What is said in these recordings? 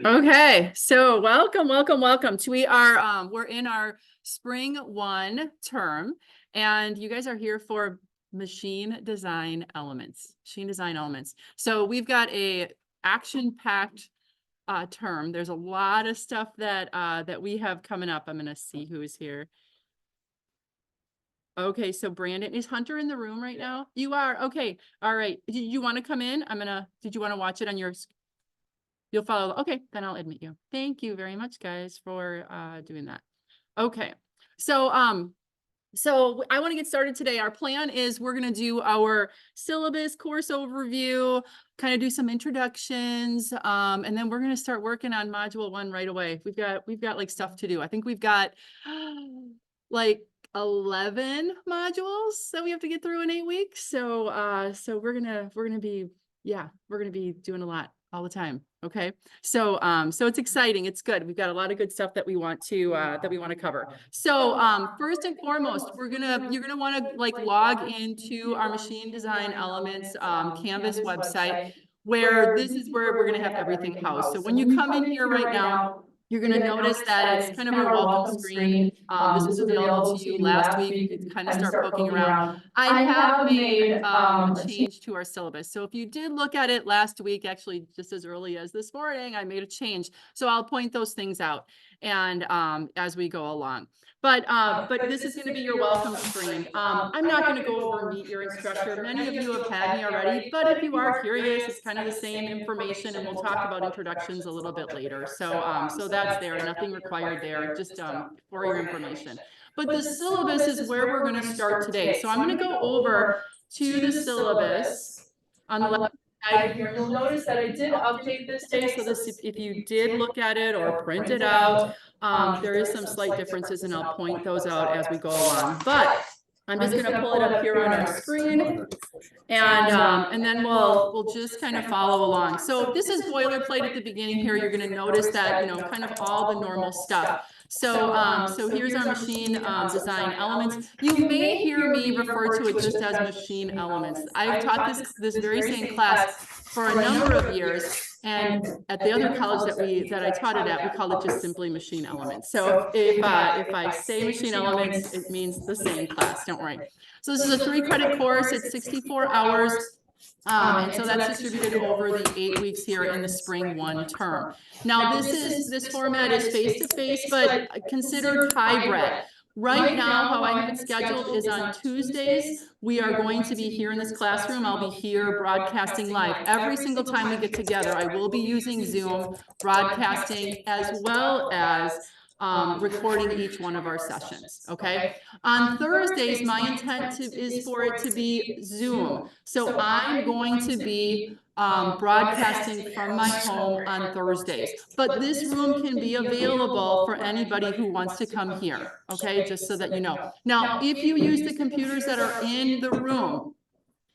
Okay, so welcome to we're in our spring 1 term, and you guys are here for machine design elements. So we've got a action-packed term. There's a lot of stuff that we have coming up. I'm gonna see who is here. Okay, so Brandon, is Hunter in the room right now? You are. Okay, all right. Did you want to come in? Did you want to watch it on your? You'll follow. Okay, then I'll admit you. Thank you very much, guys, for doing that. Okay, so I want to get started today. Our plan is we're going to do our syllabus course overview, kind of do some introductions, and then we're going to start working on module 1 right away. We've got like stuff to do. I think we've got like 11 modules that we have to get through in 8 weeks. So we're gonna be doing a lot all the time. Okay. So it's exciting. It's good. We've got a lot of good stuff that we want to cover. So first and foremost, you're gonna want to like log into our machine design elements Canvas website, where this is where we're gonna have everything housed. So when you come in here right now, you're going to notice that it's kind of our welcome screen. This was available to you last week. You could kind of start poking around. I have made a change to our syllabus. So if you did look at it last week, actually just as early as this morning, I made a change. So I'll point those things out and as we go along. But this is going to be your welcome screen. I'm not going to go over Meet Your Instructor. Many of you have had me already, but if you are curious, it's kind of the same information, and we'll talk about introductions a little bit later. So that's there, nothing required there, just for your information. But the syllabus is where we're going to start today. So I'm going to go over to the syllabus on the left side here. You'll notice that I did update this today. So this, if you did look at it or print it out, there is some slight differences, and I'll point those out as we go along. But I'm just going to pull it up here on our screen, and then we'll just kind of follow along. So this is boilerplate at the beginning here. You're going to notice that, kind of all the normal stuff. So here's our machine design elements. You may hear me refer to it just as machine elements. I've taught this very same class for a number of years. And at the other college that I taught it at, we called it just simply machine elements. So if I say machine elements, it means the same class. Don't worry. So this is a 3-credit course. It's 64 hours. And so that's distributed over the 8 weeks here in the spring 1 term. Now this format is face-to-face, but considered hybrid. Right now, how I have it scheduled is on Tuesdays, we are going to be here in this classroom. I'll be here broadcasting live. Every single time we get together, I will be using Zoom, broadcasting, as well as recording each one of our sessions. Okay. On Thursdays, my intent is for it to be Zoom. So I'm going to be broadcasting from my home on Thursdays, but this room can be available for anybody who wants to come here. Okay. Just so that you know. Now, if you use the computers that are in the room,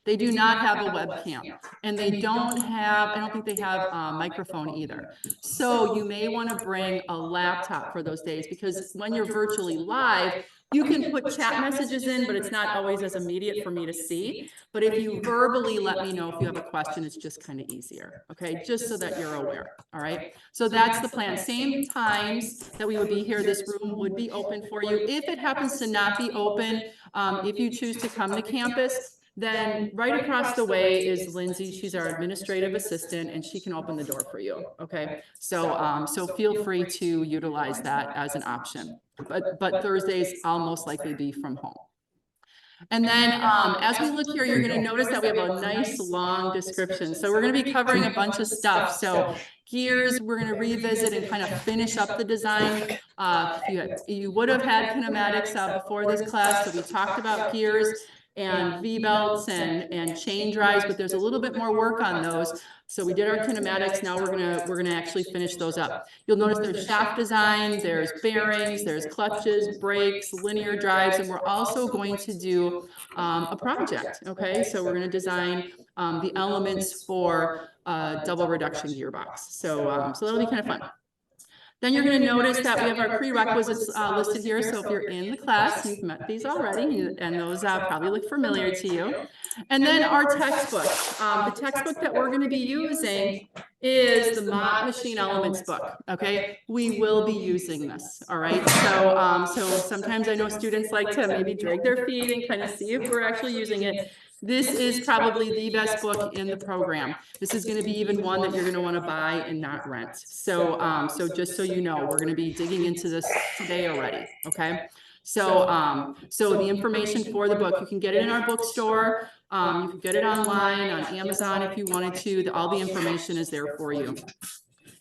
they do not have a webcam, and they don't have, I don't think they have a microphone either. So you may want to bring a laptop for those days, because when you're virtually live, you can put chat messages in, but it's not always as immediate for me to see. But if you verbally let me know if you have a question, it's just kind of easier. Okay, just so that you're aware. All right. So that's the plan. Same times that we would be here, this room would be open for you. If it happens to not be open, if you choose to come to campus, then right across the way is Lindsay. She's our administrative assistant, and she can open the door for you. Okay. So feel free to utilize that as an option. But Thursdays, I'll most likely be from home. And then as we look here, you're going to notice that we have a nice long description. So we're going to be covering a bunch of stuff. So gears, we're going to revisit and kind of finish up the design. You would have had kinematics before this class. So we talked about gears and V-belts and chain drives, but there's a little bit more work on those. So we did our kinematics. Now we're gonna actually finish those up. You'll notice there's shaft design, there's bearings, there's clutches, brakes, linear drives, and we're also going to do a project. Okay, so we're going to design the elements for a double reduction gearbox. So that'll be kind of fun. Then you're going to notice that we have our prerequisites listed here. So if you're in the class, you've met these already, and those probably look familiar to you. And then our textbook. The textbook that we're going to be using is the Mach Machine Elements book. Okay, we will be using this. All right. So sometimes I know students like to maybe drag their feet and kind of see if we're actually using it. This is probably the best book in the program. This is going to be even one that you're going to want to buy and not rent. So just so you know, we're going to be digging into this today already. Okay. So the information for the book, you can get it in our bookstore. You can get it online on Amazon if you wanted to. All the information is there for you.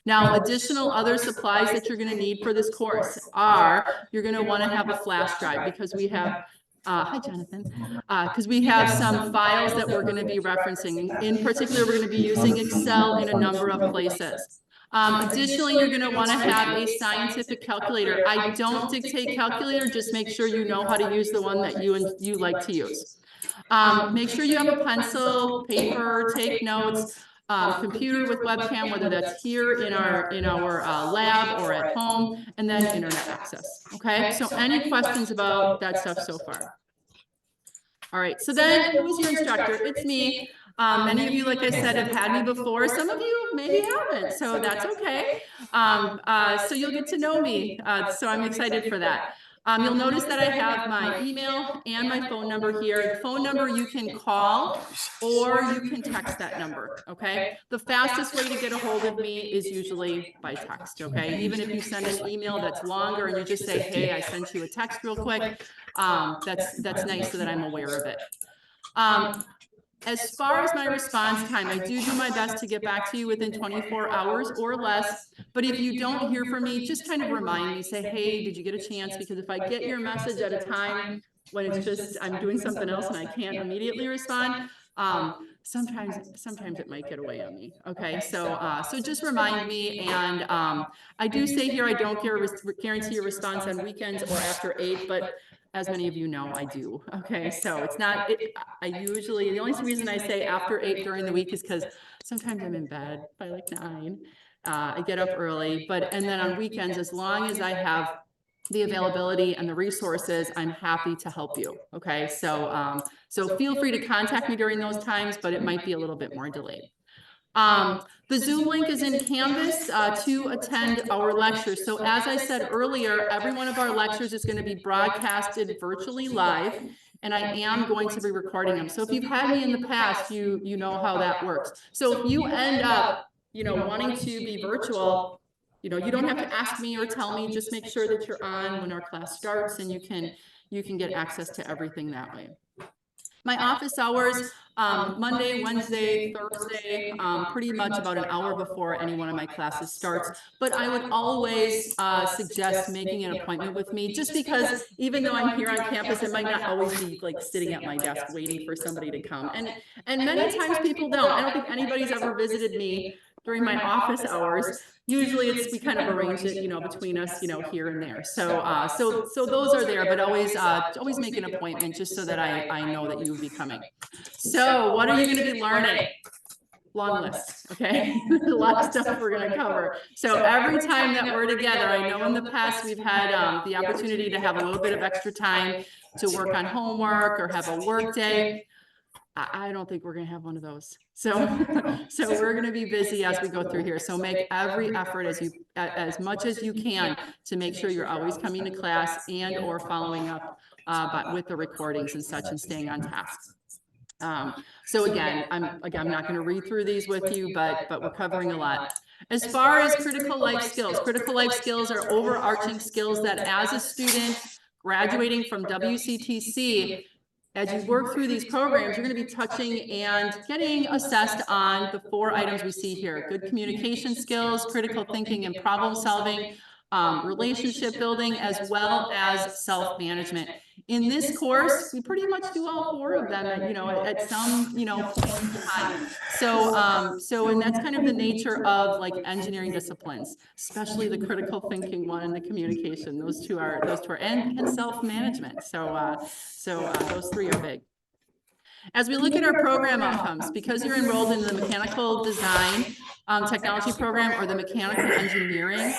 Now, additional other supplies that you're going to need for this course are, you're going to want to have a flash drive, because we have hi, Jonathan. Because we have some files that we're going to be referencing. In particular, we're going to be using Excel in a number of places. Additionally, you're going to want to have a scientific calculator. I don't dictate calculator, just make sure you know how to use the one that you like to use. Make sure you have a pencil, paper, take notes. Computer with webcam, whether that's here in our lab or at home, and then internet access. Okay, so any questions about that stuff so far? All right, so then who is your instructor? It's me. Many of you, like I said, have had me before. Some of you maybe haven't, so that's okay. So you'll get to know me, so I'm excited for that. You'll notice that I have my email and my phone number here. The phone number you can call or you can text that number, okay? The fastest way to get a hold of me is usually by text, okay? Even if you send an email that's longer and you just say, hey, I sent you a text real quick, that's nice so that I'm aware of it. As far as my response time, I do my best to get back to you within 24 hours or less. But if you don't hear from me, just kind of remind me, say, hey, did you get a chance? Because if I get your message at a time when it's just, I'm doing something else and I can't immediately respond, sometimes it might get away on me. Okay, so just remind me. And I do say here, I don't guarantee a response on weekends or after 8, but as many of you know, I do. Okay, so it's not, I usually, the only reason I say after 8 during the week is because sometimes I'm in bed by like 9. I get up early, and then on weekends, as long as I have the availability and the resources, I'm happy to help you. Okay, so feel free to contact me during those times, but it might be a little bit more delayed. The Zoom link is in Canvas to attend our lectures. So as I said earlier, every one of our lectures is going to be broadcasted virtually live, and I am going to be recording them. So if you've had me in the past, you know how that works. So if you end up, wanting to be virtual, you don't have to ask me or tell me, just make sure that you're on when our class starts, and you can get access to everything that way. My office hours, Monday, Wednesday, Thursday, pretty much about an hour before any one of my classes starts. But I would always suggest making an appointment with me, just because even though I'm here on campus, I might not always be like sitting at my desk waiting for somebody to come. And many times people don't. I don't think anybody's ever visited me during my office hours. Usually we kind of arrange it, between us, here and there. So those are there, but always make an appointment just so that I know that you will be coming. So what are you going to be learning? Long list, okay? A lot of stuff we're going to cover. So every time that we're together, I know in the past we've had the opportunity to have a little bit of extra time to work on homework or have a work day. I don't think we're going to have one of those. So we're going to be busy as we go through here. So make every effort as much as you can to make sure you're always coming to class and or following up with the recordings and such, and staying on task. So again, I'm not going to read through these with you, but we're covering a lot. As far as critical life skills are overarching skills that as a student graduating from WCTC, as you work through these programs, you're going to be touching and getting assessed on the 4 items we see here: good communication skills, critical thinking and problem solving, relationship building, as well as self-management. In this course, we pretty much do all 4 of them at some point in time. So and that's kind of the nature of like engineering disciplines, especially the critical thinking one and the communication. Those two are and self-management. So those 3 are big. As we look at our program outcomes, because you're enrolled in the mechanical design technology program or the mechanical engineering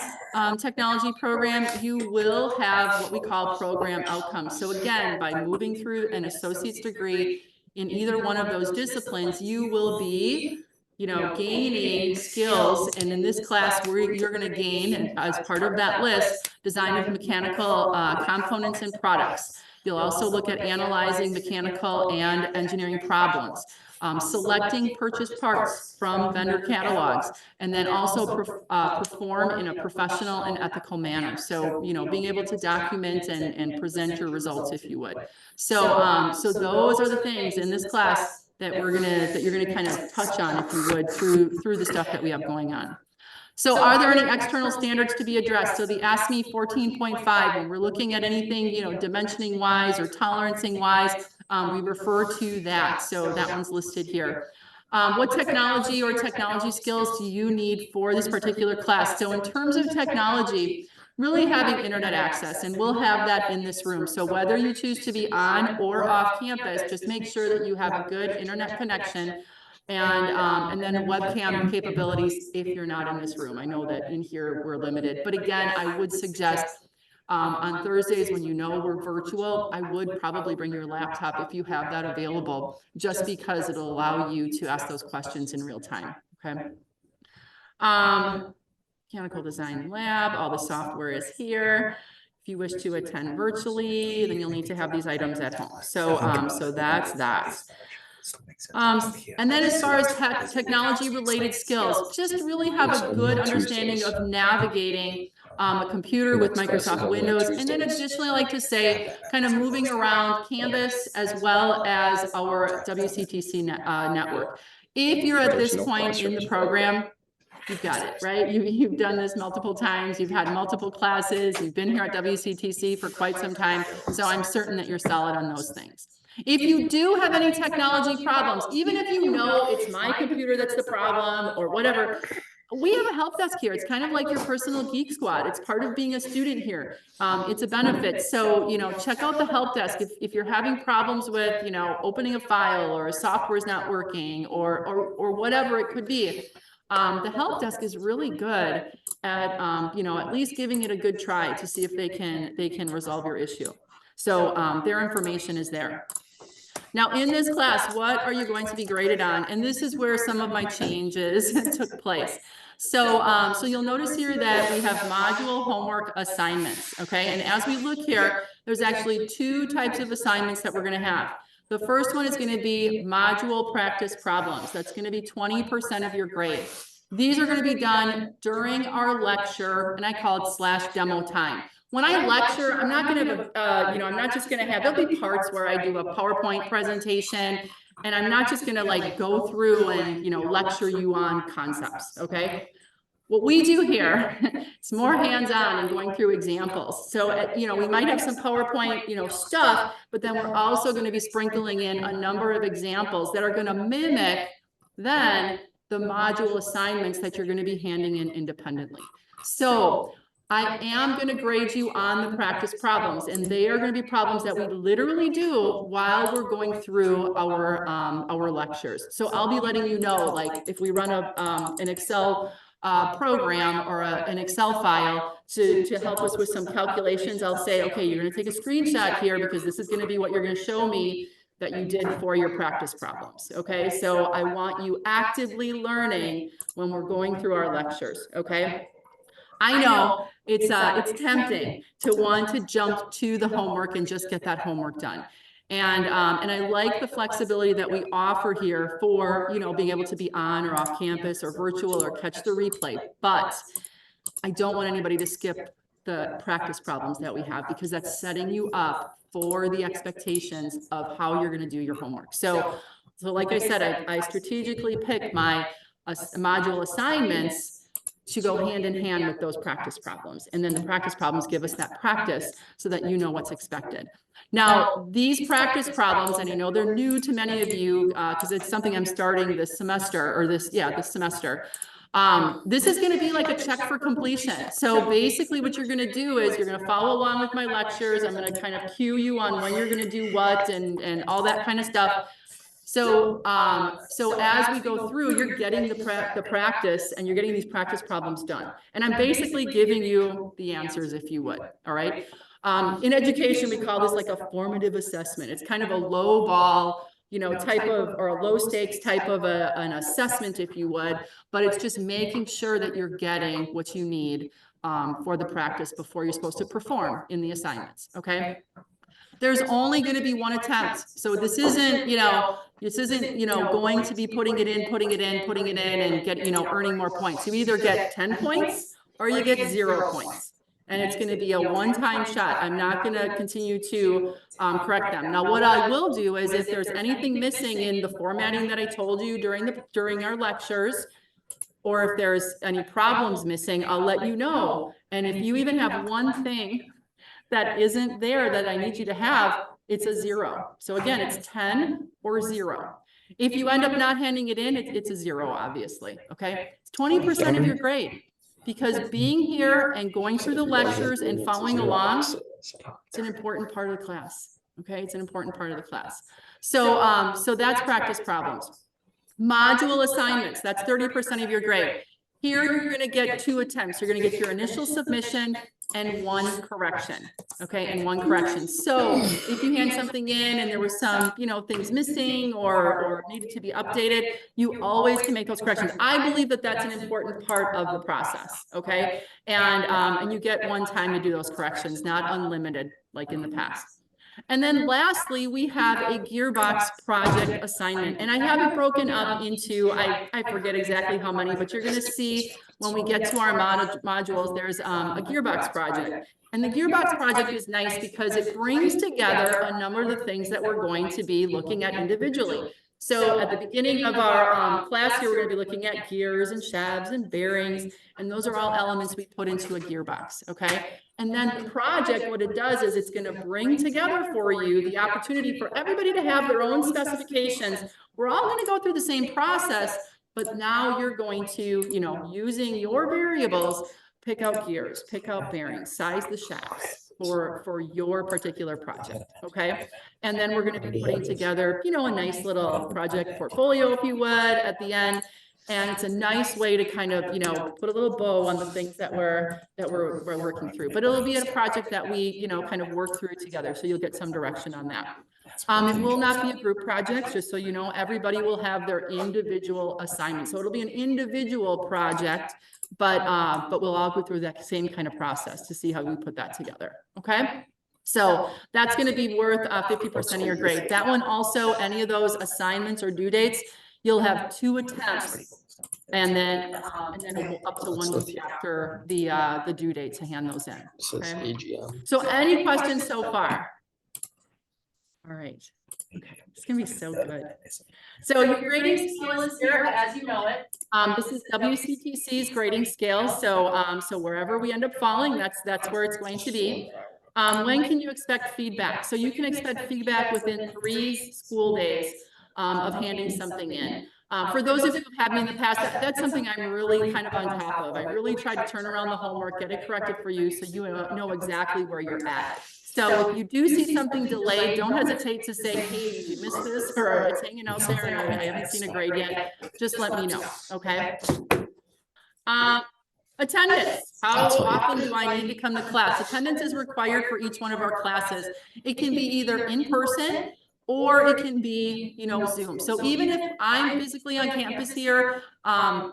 technology program, you will have what we call program outcomes. So again, by moving through an associate's degree in either one of those disciplines, you will be, you know, gaining skills. And in this class, you're going to gain, and as part of that list, design of mechanical components and products. You'll also look at analyzing mechanical and engineering problems, selecting purchased parts from vendor catalogs, and then also perform in a professional and ethical manner. So, you know, being able to document and present your results, if you would. So, so those are the things in this class that you're gonna kind of touch on, if you would, through the stuff that we have going on. So are there any external standards to be addressed? So the ASME 14.5, when we're looking at anything, you know, dimensioning wise or tolerancing wise, we refer to that. So that one's listed here. What technology or technology skills do you need for this particular class? So in terms of technology, really having internet access, and we'll have that in this room. So whether you choose to be on or off campus, just make sure that you have a good internet connection, and then webcam capabilities if you're not in this room. I know that in here we're limited, but again, I would suggest on Thursdays when you know we're virtual, I would probably bring your laptop if you have that available, just because it'll allow you to ask those questions in real time. Okay. Mechanical design lab, all the software is here. If you wish to attend virtually, then you'll need to have these items at home. So, so that's that. And then as far as technology related skills, just really have a good understanding of navigating a computer with Microsoft Windows. And then additionally, I like to say, kind of moving around Canvas as well as our WCTC network. If you're at this point in the program, you've got it, right? You've done this multiple times. You've had multiple classes. You've been here at WCTC for quite some time. So I'm certain that you're solid on those things. If you do have any technology problems, even if you know it's my computer that's the problem or whatever, we have a help desk here. It's kind of like your personal geek squad. It's part of being a student here. It's a benefit. So, you know, check out the help desk. If you're having problems with, you know, opening a file or a software is not working or whatever it could be, the help desk is really good at, you know, at least giving it a good try to see if they can resolve your issue. So their information is there. Now in this class, what are you going to be graded on? And this is where some of my changes took place. So, so you'll notice here that we have module homework assignments, okay? And as we look here, there's actually two types of assignments that we're gonna have. The first one is gonna be module practice problems. That's gonna be 20% of your grade. These are gonna be done during our lecture, and I call it /demo time. When I lecture, I'm not going to, you know, I'm not just going to have, there'll be parts where I do a PowerPoint presentation, and I'm not just going to like go through and, you know, lecture you on concepts. Okay. What we do here, it's more hands-on and going through examples. So, you know, we might have some PowerPoint, you know, stuff, but then we're also going to be sprinkling in a number of examples that are going to mimic then the module assignments that you're going to be handing in independently. So I am going to grade you on the practice problems, and they are going to be problems that we literally do while we're going through our lectures. So I'll be letting you know, like if we run an Excel program or an Excel file to help us with some calculations, I'll say, okay, you're going to take a screenshot here because this is going to be what you're going to show me that you did for your practice problems. Okay, so I want you actively learning when we're going through our lectures. Okay. I know it's tempting to want to jump to the homework and just get that homework done. And I like the flexibility that we offer here for, you know, being able to be on or off campus or virtual or catch the replay. But I don't want anybody to skip the practice problems that we have, because that's setting you up for the expectations of how you're going to do your homework. So like I said, I strategically picked my module assignments to go hand in hand with those practice problems. And then the practice problems give us that practice so that you know what's expected. Now, these practice problems, and I know they're new to many of you because it's something I'm starting this semester, or this semester. This is going to be like a check for completion. So basically what you're going to do is you're going to follow along with my lectures. I'm going to kind of cue you on when you're going to do what and all that kind of stuff. So, so as we go through, you're getting the practice and you're getting these practice problems done. And I'm basically giving you the answers, if you would, all right? In education, we call this like a formative assessment. It's kind of a low ball, you know, type of, or a low stakes type of an assessment, if you would, but it's just making sure that you're getting what you need for the practice before you're supposed to perform in the assignments, okay? There's only going to be one attempt. So this isn't, you know, going to be putting it in and get, you know, earning more points. You either get 10 points or you get 0 points. And it's going to be a one-time shot. I'm not going to continue to correct them. Now, what I will do is if there's anything missing in the formatting that I told you during our lectures, or if there's any problems missing, I'll let you know. And if you even have one thing that isn't there that I need you to have, it's a 0. So again, it's 10 or 0. If you end up not handing it in, it's a 0, obviously, okay? It's 20% of your grade, because being here and going through the lectures and following along, it's an important part of the class, okay? It's an important part of the class. So, so that's practice problems. Module assignments, that's 30% of your grade. Here, you're going to get 2 attempts. You're going to get your initial submission and 1 correction, okay, and 1 correction. So if you hand something in and there were some, you know, things missing or needed to be updated, you always can make those corrections. I believe that that's an important part of the process, okay? And you get 1 time to do those corrections, not unlimited like in the past. And then lastly, we have a gearbox project assignment. And I have it broken up into, I forget exactly how many, but you're going to see when we get to our modules, there's a gearbox project. And the gearbox project is nice because it brings together a number of the things that we're going to be looking at individually. So at the beginning of our class here, we're going to be looking at gears and shafts and bearings, and those are all elements we put into a gearbox, okay? And then the project, what it does is it's going to bring together for you the opportunity for everybody to have their own specifications. We're all going to go through the same process, but now you're going to, you know, using your variables, pick out gears, pick out bearings, size the shafts for your particular project, okay? And then we're going to be putting together, you know, a nice little project portfolio, if you would, at the end. And it's a nice way to kind of, you know, put a little bow on the things that we're working through. But it'll be a project that we, you know, kind of work through together. So you'll get some direction on that. It will not be a group project, just so you know. Everybody will have their individual assignment. So it'll be an individual project, but we'll all go through that same kind of process to see how we put that together. Okay. So that's going to be worth 50% of your grade. That one also, any of those assignments or due dates, you'll have 2 attempts, and then up to 1 week after the due date to hand those in. Okay? So any questions so far? All right. Okay, it's gonna be so good. So your grading scale is here, as you know it. This is WCTC's grading scale. So so wherever we end up falling, that's where it's going to be. When can you expect feedback? So you can expect feedback within 3 school days of handing something in. For those of you who've had me in the past, that's something I'm really kind of on top of. I really try to turn around the homework, get it corrected for you so you know exactly where you're at. So if you do see something delayed, don't hesitate to say, hey, did you miss this? Or it's hanging out there and I haven't seen a grade yet. Just let me know, okay? Attendance. How often do I need to come to class? Attendance is required for each one of our classes. It can be either in person or it can be, you know, Zoom. So even if I'm physically on campus here,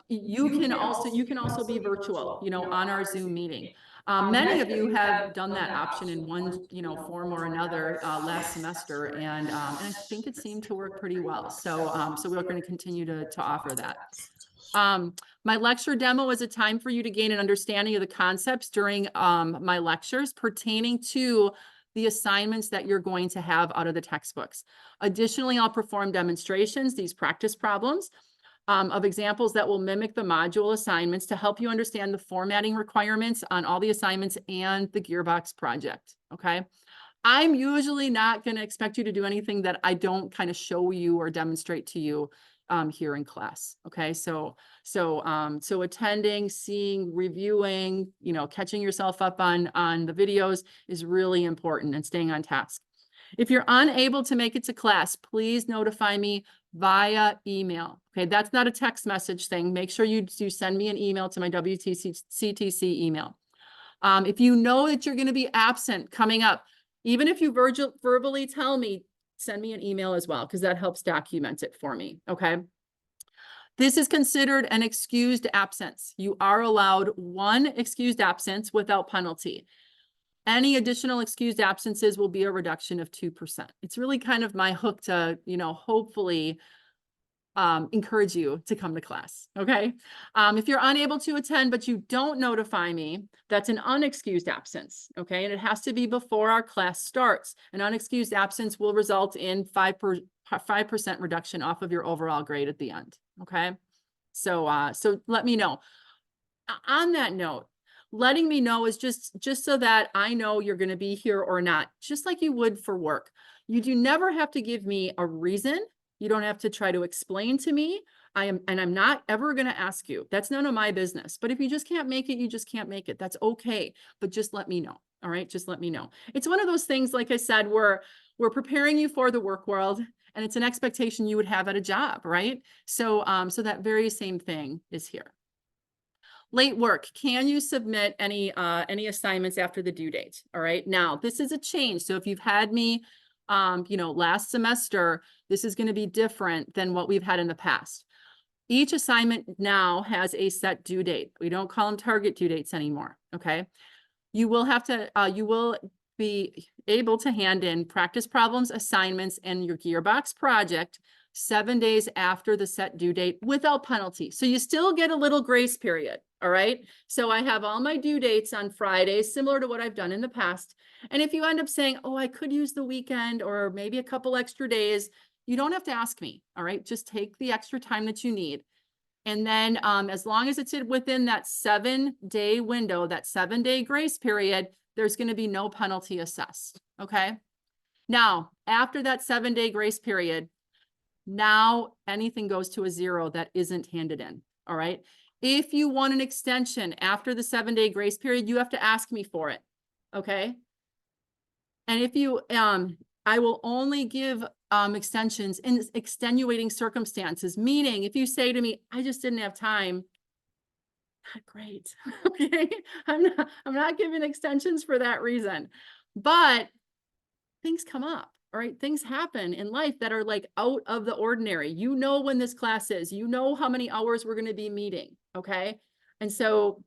you can also be virtual, you know, on our Zoom meeting. Many of you have done that option in one, you know, form or another last semester, and I think it seemed to work pretty well. So so we're going to continue to offer that. My lecture demo is a time for you to gain an understanding of the concepts during my lectures pertaining to the assignments that you're going to have out of the textbooks. Additionally, I'll perform demonstrations, these practice problems, of examples that will mimic the module assignments to help you understand the formatting requirements on all the assignments and the gearbox project, okay? I'm usually not going to expect you to do anything that I don't kind of show you or demonstrate to you here in class. Okay. So attending, seeing, reviewing, you know, catching yourself up on the videos is really important, and staying on task. If you're unable to make it to class, please notify me via email. Okay, that's not a text message thing. Make sure you send me an email to my WCTC email. If you know that you're going to be absent coming up, even if you verbally tell me, send me an email as well, because that helps document it for me. Okay. This is considered an excused absence. You are allowed one excused absence without penalty. Any additional excused absences will be a reduction of 2%. It's really kind of my hook to, hopefully encourage you to come to class. Okay. If you're unable to attend, but you don't notify me, that's an unexcused absence. Okay. And it has to be before our class starts. An unexcused absence will result in 5% reduction off of your overall grade at the end. Okay. So let me know. On that note, letting me know is just so that I know you're going to be here or not, just like you would for work. You do never have to give me a reason. You don't have to try to explain to me. I'm not ever going to ask you. That's none of my business. But if you just can't make it, you just can't make it. That's okay. But just let me know. All right. Just let me know. It's one of those things, like I said, we're preparing you for the work world, and it's an expectation you would have at a job, right? So that very same thing is here. Late work. Can you submit any assignments after the due date? All right. Now, this is a change. So if you've had me, last semester, this is going to be different than what we've had in the past. Each assignment now has a set due date. We don't call them target due dates anymore. Okay. You will have to, you will be able to hand in practice problems, assignments, and your gearbox project 7 days after the set due date without penalty. So you still get a little grace period. All right. So I have all my due dates on Fridays, similar to what I've done in the past. And if you end up saying, oh, I could use the weekend or maybe a couple extra days, you don't have to ask me. All right. Just take the extra time that you need. And then as long as it's within that 7-day window, that 7-day grace period, there's going to be no penalty assessed. Okay. Now, after that 7-day grace period, now anything goes to a 0 that isn't handed in. All right. If you want an extension after the 7-day grace period, you have to ask me for it. Okay. And if you, I will only give extensions in extenuating circumstances, meaning if you say to me, I just didn't have time, not great. Okay. I'm not giving extensions for that reason, but things come up. All right. Things happen in life that are like out of the ordinary. You know, when this class is, you know, how many hours we're going to be meeting. Okay. And so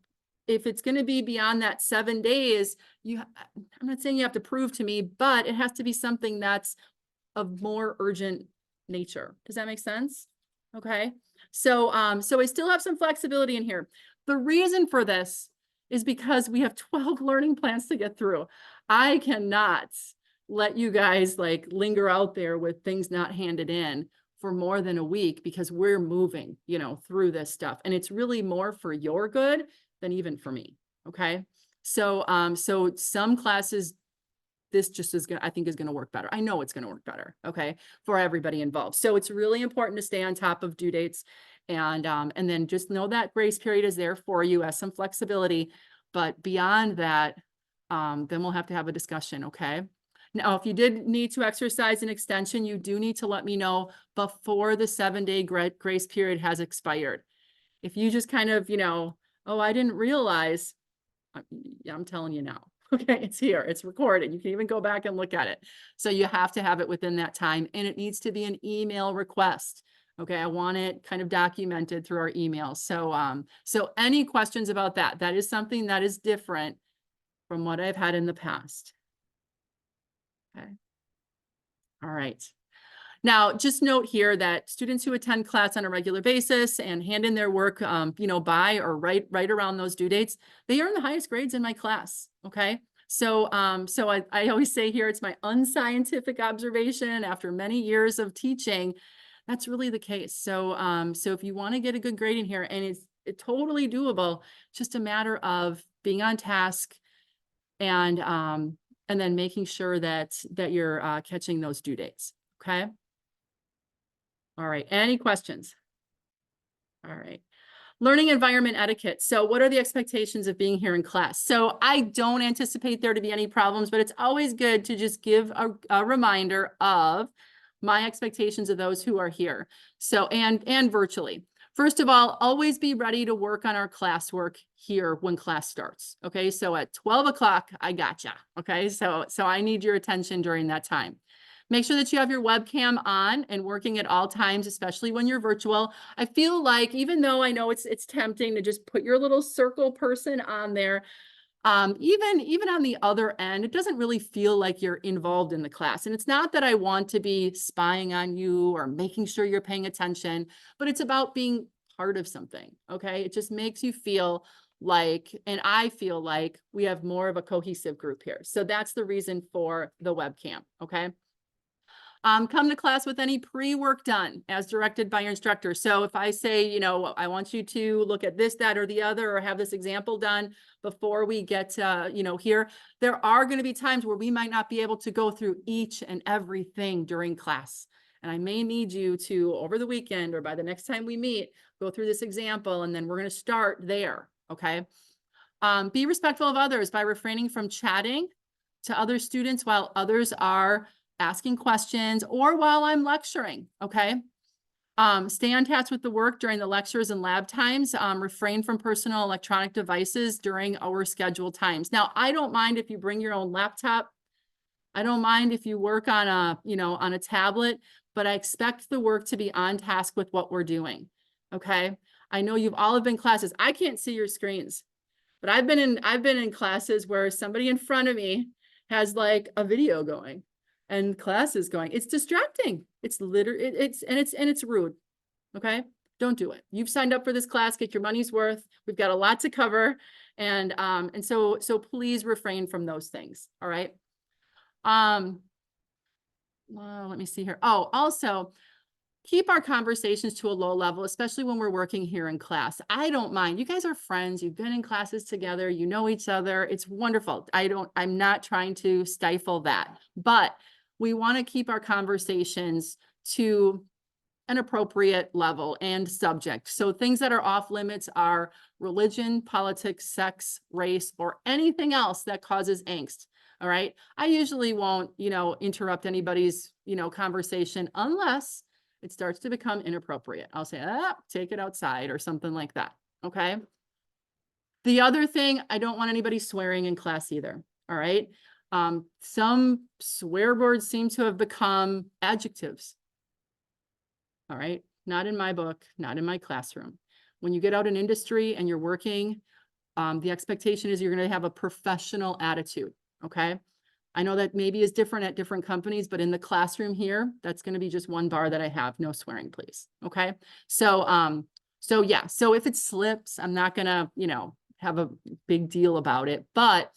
if it's going to be beyond that 7 days, I'm not saying you have to prove to me, but it has to be something that's of more urgent nature. Does that make sense? Okay. So I still have some flexibility in here. The reason for this is because we have 12 learning plans to get through. I cannot let you guys like linger out there with things not handed in for more than a week, because we're moving, through this stuff. And it's really more for your good than even for me. Okay. So some classes, this just is I think is going to work better. I know it's going to work better. Okay. For everybody involved. So it's really important to stay on top of due dates, and then just know that grace period is there for you as some flexibility. But beyond that, then we'll have to have a discussion. Okay. Now, if you did need to exercise an extension, you do need to let me know before the 7-day grace period has expired. If you just kind of, oh, I didn't realize, I'm telling you now. Okay, it's here, it's recorded. You can even go back and look at it. So you have to have it within that time, and it needs to be an email request. Okay, I want it kind of documented through our emails. So any questions about that? That is something that is different from what I've had in the past. Okay. All right. Now, just note here that students who attend class on a regular basis and hand in their work, by or right around those due dates, they earn the highest grades in my class. Okay. So I always say here, it's my unscientific observation after many years of teaching. That's really the case. So if you want to get a good grade in here, and it's totally doable, just a matter of being on task and then making sure that you're catching those due dates. Okay. All right. Any questions? All right. Learning environment etiquette. So what are the expectations of being here in class? So I don't anticipate there to be any problems, but it's always good to just give a reminder of my expectations of those who are here. So, and virtually. First of all, always be ready to work on our classwork here when class starts. Okay, so at 12 o'clock, I gotcha. Okay, so I need your attention during that time. Make sure that you have your webcam on and working at all times, especially when you're virtual. I feel like, even though I know it's tempting to just put your little circle person on there, even on the other end, it doesn't really feel like you're involved in the class. And it's not that I want to be spying on you or making sure you're paying attention, but it's about being part of something. Okay. It just makes you feel like, and I feel like we have more of a cohesive group here. So that's the reason for the webcam. Okay. Come to class with any pre-work done as directed by your instructor. So if I say, you know, I want you to look at this, that, or the other, or have this example done before we get, you know, here, there are going to be times where we might not be able to go through each and everything during class. And I may need you to, over the weekend or by the next time we meet, go through this example, and then we're going to start there. Okay. Be respectful of others by refraining from chatting to other students while others are asking questions or while I'm lecturing. Okay. Stay on task with the work during the lectures and lab times. Refrain from personal electronic devices during our scheduled times. Now, I don't mind if you bring your own laptop. I don't mind if you work on a, you know, on a tablet, but I expect the work to be on task with what we're doing. Okay. I know you've all have been classes. I can't see your screens, but I've been in classes where somebody in front of me has like a video going and class is going. It's distracting. It's literally, it's rude. Okay. Don't do it. You've signed up for this class, get your money's worth. We've got a lot to cover. And so please refrain from those things. All right. Well, let me see here. Oh, also keep our conversations to a low level, especially when we're working here in class. I don't mind. You guys are friends. You've been in classes together. You know each other. It's wonderful. I'm not trying to stifle that, but we want to keep our conversations to an appropriate level and subject. So things that are off limits are religion, politics, sex, race, or anything else that causes angst. All right. I usually won't, you know, interrupt anybody's, you know, conversation unless it starts to become inappropriate. I'll say, take it outside or something like that. Okay. The other thing, I don't want anybody swearing in class either. All right. Some swear words seem to have become adjectives. All right. Not in my book, not in my classroom. When you get out in industry and you're working, the expectation is you're going to have a professional attitude. Okay. I know that maybe is different at different companies, but in the classroom here, that's going to be just one bar that I have. No swearing, please. Okay. So, yeah. So if it slips, I'm not going to, you know, have a big deal about it, but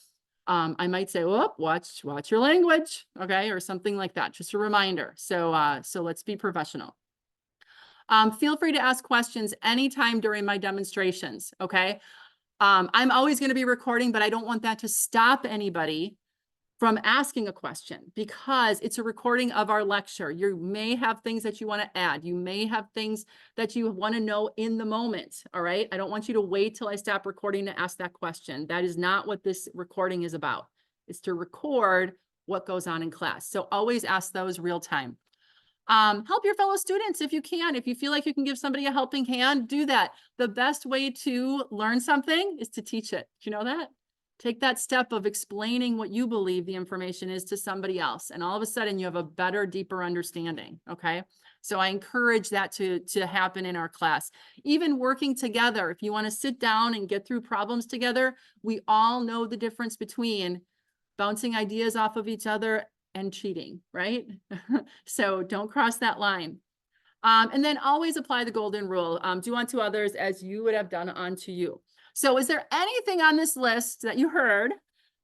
I might say, oh, watch your language. Okay. Or something like that. Just a reminder. So let's be professional. Feel free to ask questions anytime during my demonstrations. Okay. I'm always going to be recording, but I don't want that to stop anybody from asking a question because it's a recording of our lecture. You may have things that you want to add. You may have things that you want to know in the moment. All right. I don't want you to wait till I stop recording to ask that question. That is not what this recording is about. It's to record what goes on in class. So always ask those real time. Help your fellow students if you can. If you feel like you can give somebody a helping hand, do that. The best way to learn something is to teach it. Do you know that? Take that step of explaining what you believe the information is to somebody else. And all of a sudden you have a better, deeper understanding. Okay. So I encourage that to happen in our class. Even working together, if you want to sit down and get through problems together, we all know the difference between bouncing ideas off of each other and cheating, right? So don't cross that line. And then always apply the golden rule. Do unto others as you would have done unto you. So is there anything on this list that you heard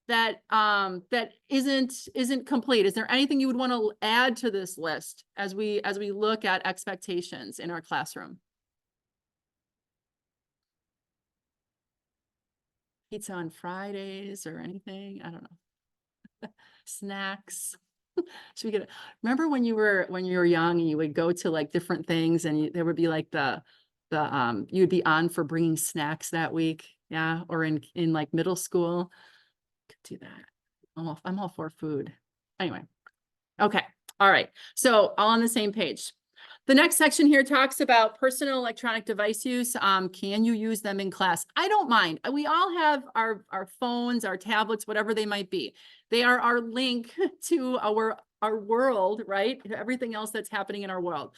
that that isn't complete? Is there anything you would want to add to this list as we look at expectations in our classroom? Pizza on Fridays or anything? I don't know. Snacks. Should we get remember when you were young and you would go to like different things and there would be like you'd be on for bringing snacks that week. Yeah. Or in like middle school. Could do that. I'm all for food. Anyway. Okay. All right, so all on the same page. The next section here talks about personal electronic device use. Can you use them in class? I don't mind. We all have our phones, our tablets, whatever they might be. They are our link to our world, right? Everything else that's happening in our world.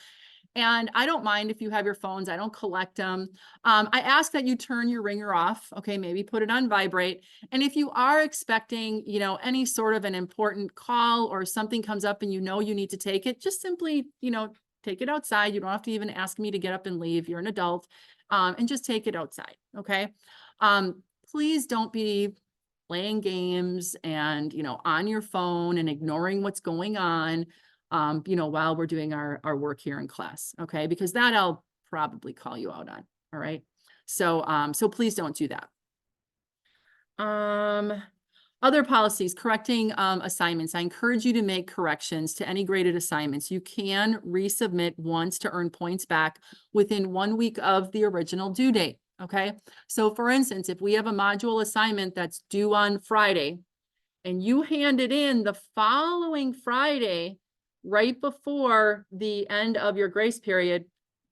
And I don't mind if you have your phones. I don't collect them. I ask that you turn your ringer off. Okay, maybe put it on vibrate. And if you are expecting, you know, any sort of an important call or something comes up and you know you need to take it, just simply, you know, take it outside. You don't have to even ask me to get up and leave. You're an adult, and just take it outside. Okay. Please don't be playing games and, you know, on your phone and ignoring what's going on, you know, while we're doing our work here in class. Okay. Because that I'll probably call you out on. All right. So, so please don't do that. Other policies, correcting assignments. I encourage you to make corrections to any graded assignments. You can resubmit once to earn points back within 1 week of the original due date. Okay. So for instance, if we have a module assignment that's due on Friday and you hand it in the following Friday, right before the end of your grace period,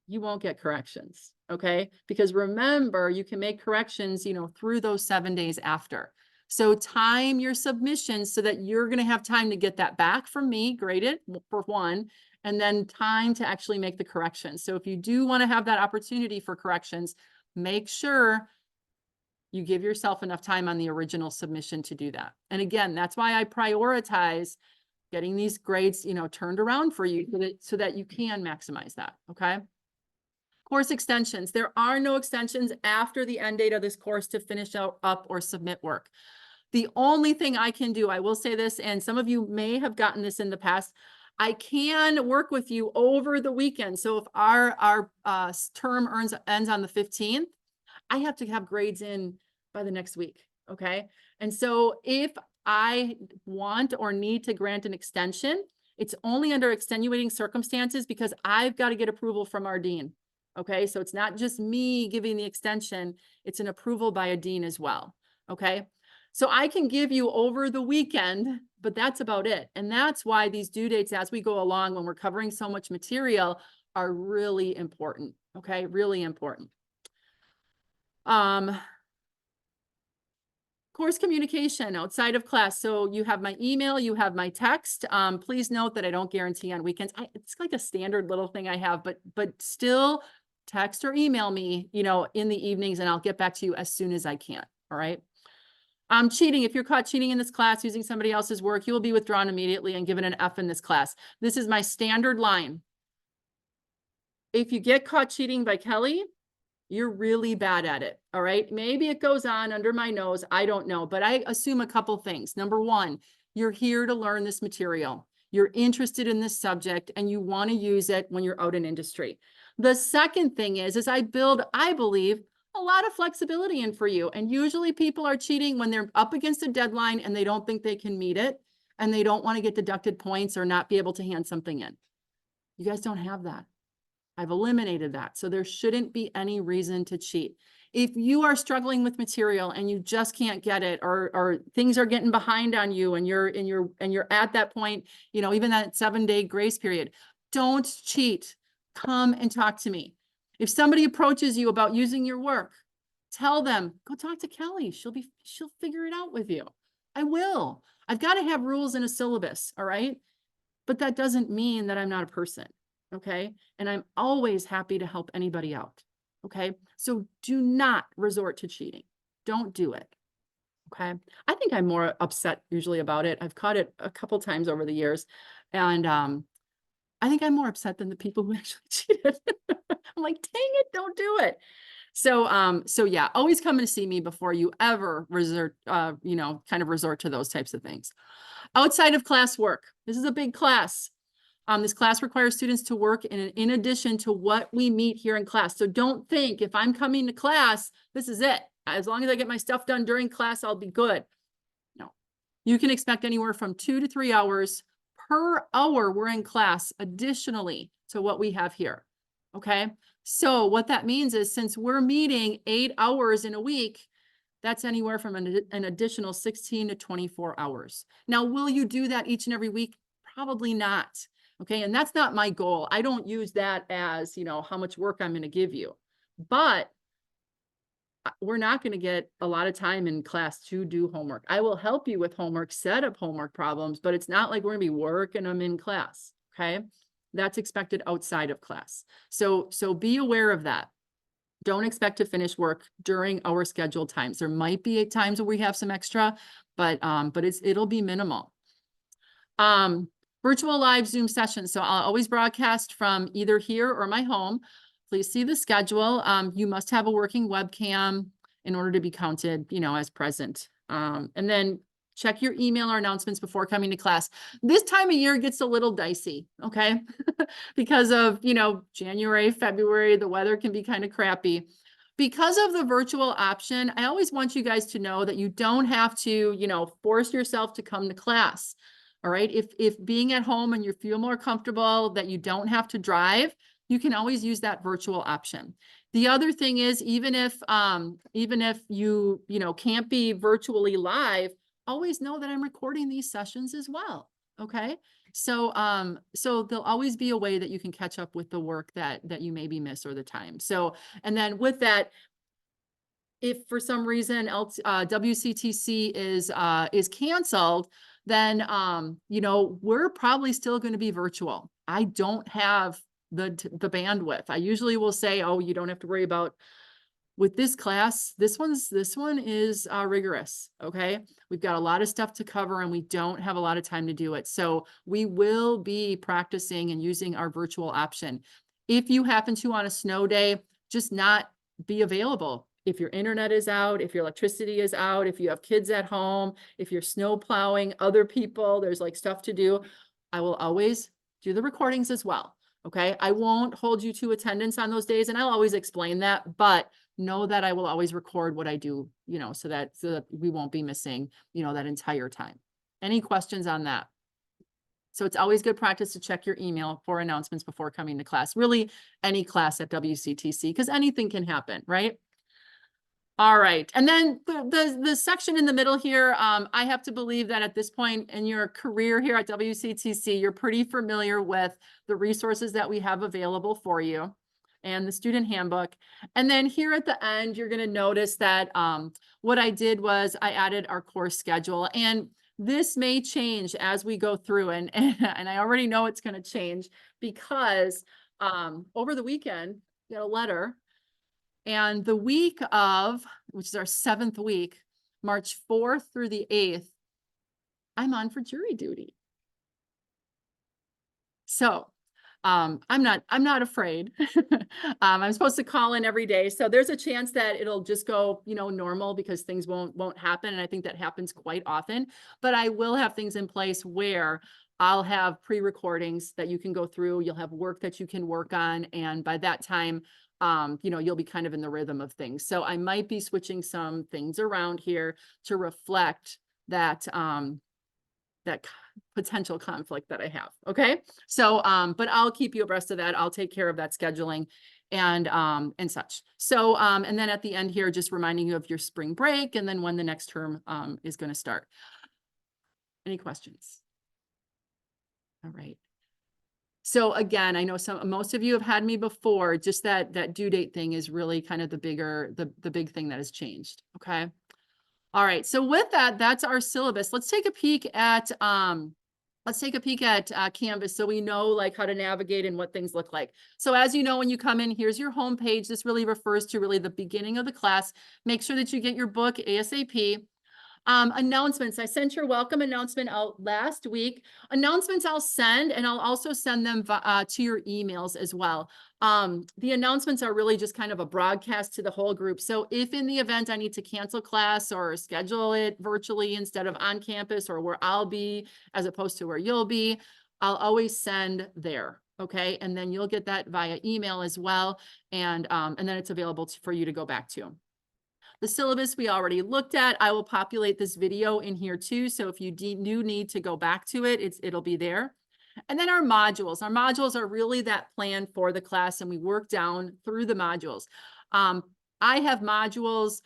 you won't get corrections. Okay. Because remember, you can make corrections, you know, through those 7 days after. So time your submissions so that you're going to have time to get that back from me, graded for one, and then time to actually make the corrections. So if you do want to have that opportunity for corrections, make sure you give yourself enough time on the original submission to do that. And again, that's why I prioritize getting these grades, you know, turned around for you so that you can maximize that. Okay. Course extensions. There are no extensions after the end date of this course to finish up or submit work. The only thing I can do, I will say this, and some of you may have gotten this in the past, I can work with you over the weekend. So if our term ends on the 15th, I have to have grades in by the next week. Okay. And so if I want or need to grant an extension, it's only under extenuating circumstances because I've got to get approval from our dean. Okay. So it's not just me giving the extension, it's an approval by a dean as well. Okay. So I can give you over the weekend, but that's about it. And that's why these due dates as we go along, when we're covering so much material, are really important. Okay. Really important. Course communication outside of class. So you have my email, you have my text. Please note that I don't guarantee on weekends. It's like a standard little thing I have, but still text or email me, you know, in the evenings, and I'll get back to you as soon as I can. All right. Cheating. If you're caught cheating in this class using somebody else's work, you will be withdrawn immediately and given an F in this class. This is my standard line. If you get caught cheating by Kelly, you're really bad at it. All right. Maybe it goes on under my nose. I don't know, but I assume a couple things. Number one, you're here to learn this material. You're interested in this subject and you want to use it when you're out in industry. The second thing is I build, I believe, a lot of flexibility in for you. And usually people are cheating when they're up against a deadline and they don't think they can meet it and they don't want to get deducted points or not be able to hand something in. You guys don't have that. I've eliminated that. So there shouldn't be any reason to cheat. If you are struggling with material and you just can't get it, or things are getting behind on you and you're at that point, you know, even that 7-day grace period, don't cheat. Come and talk to me. If somebody approaches you about using your work, tell them, go talk to Kelly. She'll figure it out with you. I will. I've got to have rules in a syllabus. All right. But that doesn't mean that I'm not a person. Okay. And I'm always happy to help anybody out. Okay. So do not resort to cheating. Don't do it. Okay. I think I'm more upset usually about it. I've caught it a couple times over the years. And I think I'm more upset than the people who actually cheated. I'm like, dang it, don't do it. So yeah, always come to see me before you ever resort, you know, kind of resort to those types of things. Outside of class work, this is a big class. This class requires students to work in addition to what we meet here in class. So don't think if I'm coming to class, this is it. As long as I get my stuff done during class, I'll be good. No, you can expect anywhere from 2 to 3 hours per hour we're in class additionally to what we have here. Okay. So what that means is since we're meeting 8 hours in a week, that's anywhere from an additional 16 to 24 hours. Now, will you do that each and every week? Probably not. Okay. And that's not my goal. I don't use that as, you know, how much work I'm going to give you, but we're not going to get a lot of time in class to do homework. I will help you with homework, set up homework problems, but it's not like we're going to be working them in class. Okay. That's expected outside of class. So be aware of that. Don't expect to finish work during our scheduled times. There might be times where we have some extra, but it'll be minimal. Virtual live Zoom sessions. So I'll always broadcast from either here or my home. Please see the schedule. You must have a working webcam in order to be counted, you know, as present. And then check your email or announcements before coming to class. This time of year gets a little dicey, okay? Because of, you know, January, February, the weather can be kind of crappy. Because of the virtual option, I always want you guys to know that you don't have to, you know, force yourself to come to class. All right. If being at home and you feel more comfortable that you don't have to drive, you can always use that virtual option. The other thing is, even if you know, can't be virtually live, always know that I'm recording these sessions as well. Okay. So there'll always be a way that you can catch up with the work that you maybe miss or the time. So, and then with that, if for some reason else WCTC is canceled, then you know, we're probably still going to be virtual. I don't have the bandwidth. I usually will say, oh, you don't have to worry about with this class. This one is rigorous. Okay. We've got a lot of stuff to cover and we don't have a lot of time to do it. So we will be practicing and using our virtual option. If you happen to on a snow day, just not be available. If your internet is out, if your electricity is out, if you have kids at home, if you're snow plowing other people, there's like stuff to do. I will always do the recordings as well. Okay. I won't hold you to attendance on those days and I'll always explain that, but know that I will always record what I do, you know, so that we won't be missing, you know, that entire time. Any questions on that? So it's always good practice to check your email for announcements before coming to class, really any class at WCTC, because anything can happen, right? All right. And then the section in the middle here, I have to believe that at this point in your career here at WCTC, you're pretty familiar with the resources that we have available for you and the student handbook. And then here at the end, you're going to notice that what I did was I added our course schedule. And this may change as we go through. And I already know it's going to change because over the weekend, I got a letter. And the week of, which is our 7th week, March 4th through the 8th, I'm on for jury duty. So I'm not afraid. I'm supposed to call in every day. So there's a chance that it'll just go, you know, normal because things won't happen. And I think that happens quite often, but I will have things in place where I'll have pre-recordings that you can go through. You'll have work that you can work on. And by that time, you know, you'll be kind of in the rhythm of things. So I might be switching some things around here to reflect that, that potential conflict that I have. Okay. So, but I'll keep you abreast of that. I'll take care of that scheduling and such. So, and then at the end here, just reminding you of your spring break and then when the next term, is going to start. Any questions? All right. So again, I know most of you have had me before, just that due date thing is really kind of the big thing that has changed. Okay. All right. So with that, that's our syllabus. Let's take a peek at Canvas so we know like how to navigate and what things look like. So as you know, when you come in, here's your home page. This really refers to really the beginning of the class. Make sure that you get your book ASAP. Announcements. I sent your welcome announcement out last week. Announcements I'll send, and I'll also send them to your emails as well. The announcements are really just kind of a broadcast to the whole group. So if in the event I need to cancel class or schedule it virtually instead of on campus or where I'll be as opposed to where you'll be, I'll always send there. Okay. And then you'll get that via email as well. And then it's available for you to go back to. The syllabus we already looked at. I will populate this video in here too. So if you do need to go back to it, it'll be there. And then our modules. Our modules are really that plan for the class and we work down through the modules. I have modules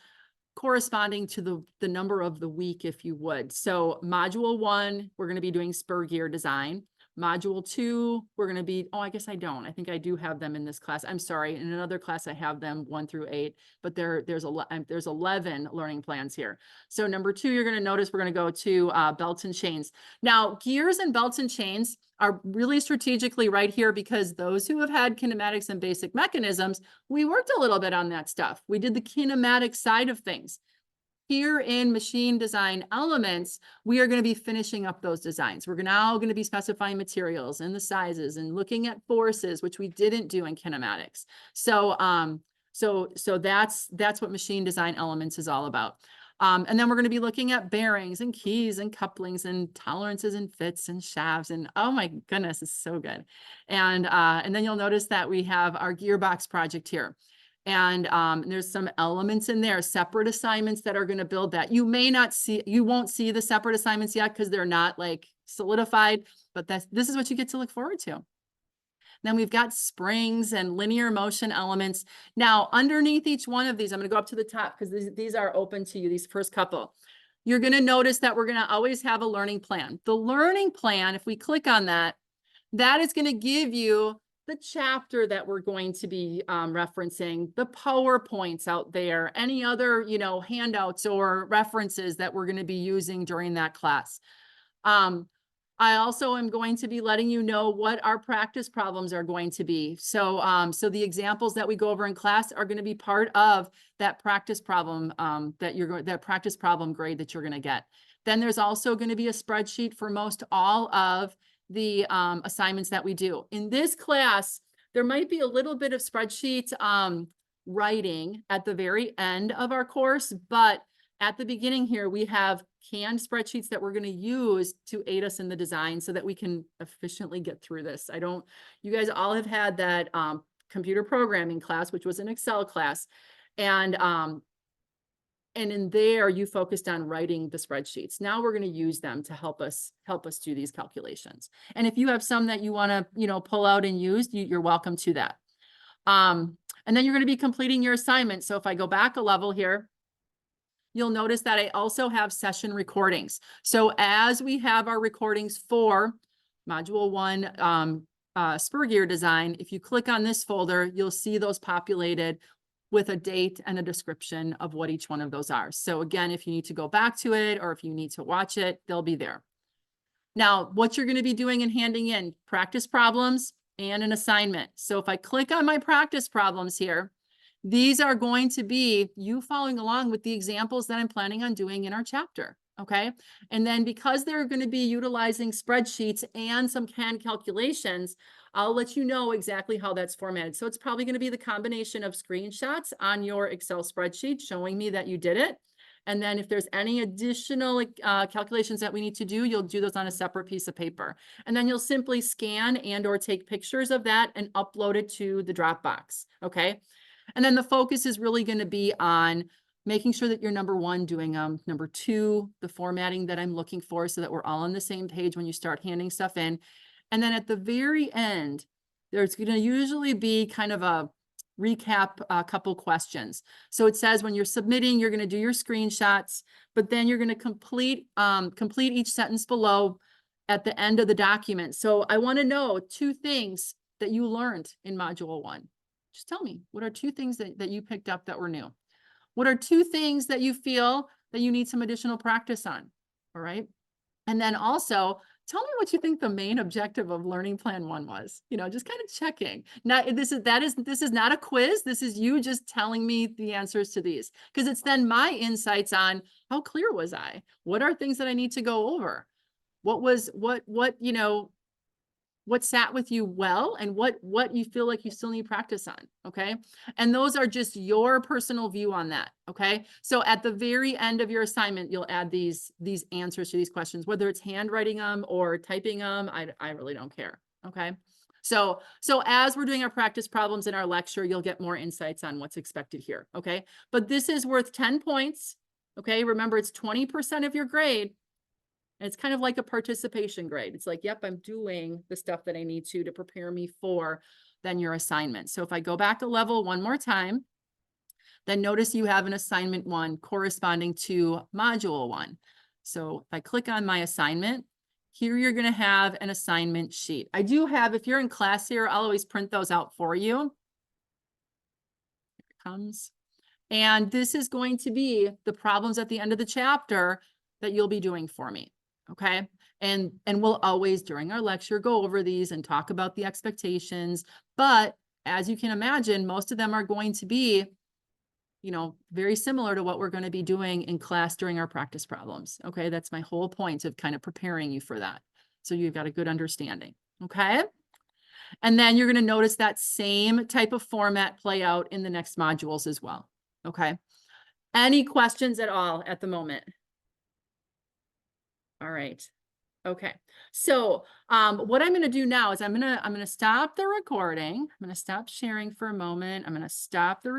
corresponding to the number of the week, if you would. So module 1, we're going to be doing spur gear design. Module 2, we're going to be, oh, I guess I don't. I think I do have them in this class. I'm sorry. In another class, I have them 1 through 8, but there's 11 learning plans here. So number 2, you're going to notice we're going to go to belts and chains. Now, gears and belts and chains are really strategically right here because those who have had kinematics and basic mechanisms, we worked a little bit on that stuff. We did the kinematic side of things. Here in machine design elements, we are going to be finishing up those designs. We're now going to be specifying materials and the sizes and looking at forces, which we didn't do in kinematics. So, that's what machine design elements is all about. And then we're going to be looking at bearings and keys and couplings and tolerances and fits and shafts. And oh my goodness, it's so good. And then you'll notice that we have our gearbox project here. And there's some elements in there, separate assignments that are going to build that. You won't see the separate assignments yet because they're not like solidified, but this is what you get to look forward to. Then we've got springs and linear motion elements. Now, underneath each one of these, I'm going to go up to the top because these are open to you, these first couple. You're going to notice that we're going to always have a learning plan. The learning plan, if we click on that, that is going to give you the chapter that we're going to be referencing, the PowerPoints out there, any other, handouts or references that we're going to be using during that class. I also am going to be letting you know what our practice problems are going to be. So, so the examples that we go over in class are going to be part of that practice problem that practice problem grade that you're going to get. Then there's also going to be a spreadsheet for most all of the assignments that we do. In this class, there might be a little bit of spreadsheet writing at the very end of our course, but at the beginning here, we have canned spreadsheets that we're going to use to aid us in the design so that we can efficiently get through this. You guys all have had that computer programming class, which was an Excel class. And in there, you focused on writing the spreadsheets. Now we're going to use them to help us do these calculations. And if you have some that you want to, pull out and use, you're welcome to that. And then you're going to be completing your assignment. So if I go back a level here, you'll notice that I also have session recordings. So as we have our recordings for Module 1 spur gear design, if you click on this folder, you'll see those populated with a date and a description of what each one of those are. So again, if you need to go back to it or if you need to watch it, they'll be there. Now, what you're going to be doing and handing in practice problems and an assignment. So if I click on my practice problems here, these are going to be you following along with the examples that I'm planning on doing in our chapter. Okay. And then because they're going to be utilizing spreadsheets and some canned calculations, I'll let you know exactly how that's formatted. So it's probably going to be the combination of screenshots on your Excel spreadsheet showing me that you did it. And then if there's any additional calculations that we need to do, you'll do those on a separate piece of paper. And then you'll simply scan and or take pictures of that and upload it to the Dropbox. Okay. And then the focus is really going to be on making sure that you're number 1 doing them, number 2, the formatting that I'm looking for so that we're all on the same page when you start handing stuff in. And then at the very end, there's going to usually be kind of a recap, a couple questions. So it says when you're submitting, you're going to do your screenshots, but then you're going to complete each sentence below at the end of the document. So I want to know 2 things that you learned in Module 1. Just tell me, what are 2 things that you picked up that were new? What are 2 things that you feel that you need some additional practice on? All right. And then also tell me what you think the main objective of Learning Plan 1 was, just kind of checking. Now, this is not a quiz. This is you just telling me the answers to these, because it's then my insights on how clear was I? What are things that I need to go over? What sat with you well and what you feel like you still need practice on. Okay. And those are just your personal view on that. Okay. So at the very end of your assignment, you'll add these answers to these questions, whether it's handwriting them or typing them. I really don't care. Okay. So as we're doing our practice problems in our lecture, you'll get more insights on what's expected here. Okay. But this is worth 10 points. Okay. Remember, it's 20% of your grade. And it's kind of like a participation grade. It's like, yep, I'm doing the stuff that I need to prepare me for then your assignment. So if I go back a level one more time, then notice you have an assignment 1 corresponding to module 1. So if I click on my assignment, here you're going to have an assignment sheet. I do have, if you're in class here, I'll always print those out for you. Here it comes. And this is going to be the problems at the end of the chapter that you'll be doing for me. Okay. And we'll always during our lecture go over these and talk about the expectations. But as you can imagine, most of them are going to be, you know, very similar to what we're going to be doing in class during our practice problems. Okay. That's my whole point of kind of preparing you for that. So you've got a good understanding. Okay. And then you're going to notice that same type of format play out in the next modules as well. Okay. Any questions at all at the moment? All right. Okay. So what I'm going to do now is I'm going to stop the recording. I'm going to stop sharing for a moment. I'm going to stop the